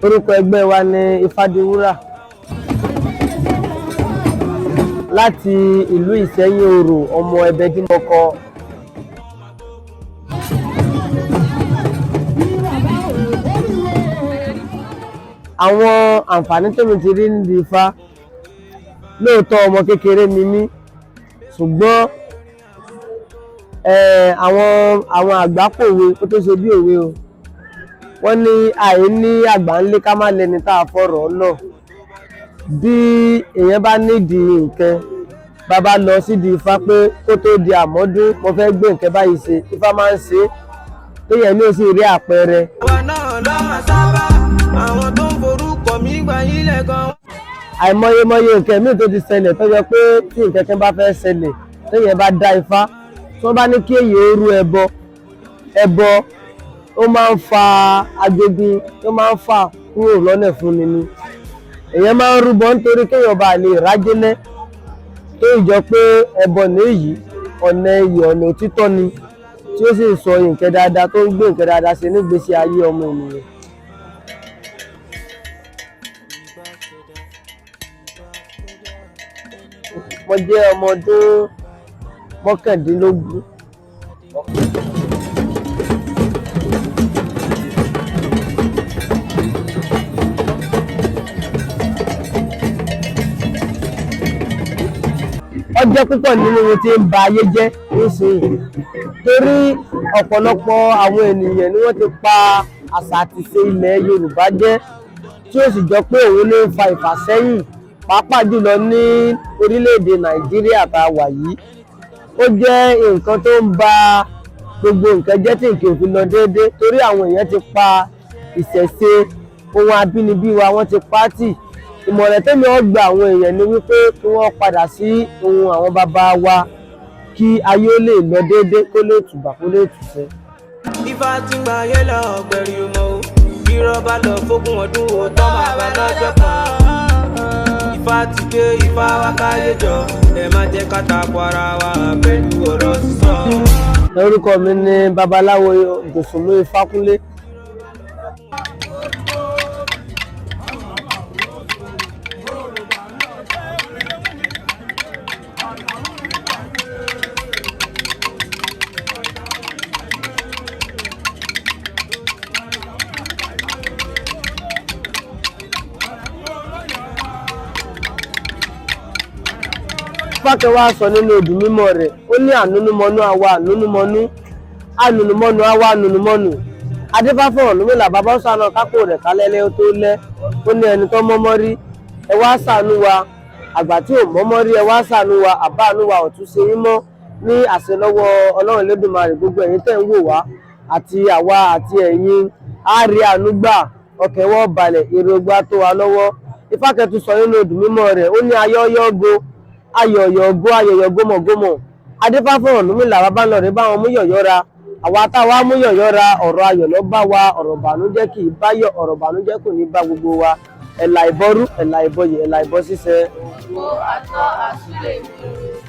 Orúkọ ẹgbẹ́ wa ni Ifádìwúrà láti ìlú Ìsẹ́yìn Orò ọmọ ẹbẹ tí mo kọ. Àwọn àǹfààní tó mi ti rí níbi Ifá, lóòótọ́ ọmọ kékeré ni mí, ṣùgbọ́n àwọn àgbà pòwe kó tó ṣe bí òwe o. Wọ́n ní àì ní àgbà ńlé ká má lẹni tá a fọ̀rọ̀ lọ. Bí èèyàn bá nídìí nǹkan, bàbá lọ sídìí Ifá pé kó tó di àmọ́dún mo fẹ́ gbé nǹkan báyìí ṣe, Ifá máa ń ṣe é téèyàn ní ó sì rí àpẹẹrẹ. Àìmọye nǹkan míì tó ti ṣẹlẹ̀ tó jẹ́ pé tí nǹkan kan bá fẹ́ ṣẹlẹ̀ téèyàn bá dá Ifá, tí wọ́n bá ní kí èyí ó rú ẹbọ ó máa ń fa ajogun, ó máa ń fà kúrò lọ́nà fún ni. Èèyàn máa ń rúbọ nítorí kéèyàn bá lè rájẹ́lẹ́ tó ìjọ pé ẹbọ nìyí ọ̀nà iyì ọ̀nà òtítọ́ ni tí ó sì sọ nǹkan dáadáa tó ń gbé nǹkan dáadáa ṣe nígbésí ayé ọmọ ènìyàn. Mo jẹ́ ọmọ ọdún 19. Ọjọ́ púpọ̀ nínú ohun tí ń ba ayé jẹ́ nísìnyí torí ọ̀pọ̀lọpọ̀ àwọn ènìyàn ni wọ́n ti pa àṣà àti ìṣe ilẹ̀ Yorùbá jẹ́, tí ó sì jọ pé òun ló ń fa ìfàsẹ́yìn pàápàá jùlọ ní orílẹ̀-èdè Nàìjíríà tá a wà yìí. Ó jẹ́ nǹkan tó ń ba gbogbo nǹkan jẹ́ tí nǹkan ò fi lọ déédéé torí àwọn èèyàn ti pa ìṣẹ̀ṣe ohun abínibí wa, wọ́n ti pa á tì. Ìmọ̀ràn tẹ́mi ó gba àwọn èèyàn ni wípé kí wọ́n padà sí ohun àwọn bàbá wa kí ayé ó lè lọ déédéé, kó lè tùbà kó lè tùṣẹ́. Ifá ti ń gba ayé lọ ọ̀gbẹ̀rì ọmọ o, bí rọ́bà lọ fógún ọdún o tán bàbá lọ́jọ́ kan. Ifá ti dé, Ifá wá káyé jọ, ẹ má jẹ́ ká takò ara wa pẹ̀lú ọ̀rọ̀ sísọ. Orúkọ mi ni Babalawo Gòsùnmú Ifákúnlé. Fákẹ́ wá sọ nínú odù mímọ́ rẹ̀, ó ní ànúnúmọ́nú àwa ànúnúmọ́nú, ànúnúmọ́nú àwa ànúnúmọ́nú. Adéfá fún Ọ̀rúnmìlà bàbá sànà kápò rẹ̀ kálẹ́lẹ́ ó tó lẹ́, ó ní ẹni tó mọ́mọ́ rí ẹ wá ṣàánú wa, àgbà tí ò mọ́mọ́ rí ẹ wá ṣàánú wa, àbá àánú wa ọ̀tún ṣe yín mọ́ ní àṣẹ lọ́wọ́ Ọlọ́run Elédùmarè. Gbogbo ẹ̀yin tẹ́ ń wò wá àti àwa àti ẹ̀yin á rí àánú gbà, ọkàn wọ́n balẹ̀, èrè ogbà tó wa lọ́wọ́. Ifákẹ́ tún sọ nínú odù mímọ́ rẹ̀, ó ní ayọ́yọ́go ayọ̀yọ̀gó ayọ̀yọ̀ gómọ̀gómọ̀. Adéfá fún Ọ̀rúnmìlà bàbá lọ rẹ̀ bá wọn mú yọ̀yọ́ ra, àwa táwa mú yọ̀yọ́ ra, ọ̀rọ̀ ayọ̀ ló bá wa, ọ̀rọ̀ bànújẹ́ kì í báyọ̀, ọ̀rọ̀ bànújẹ́ kò ní bá gbogbo wa. Ẹ̀là ìbọrú, ẹ̀là ìbọyè, ẹ̀là ìbọ ṣíṣẹ. Ó àtọ́ àsúlẹ̀ ìwé.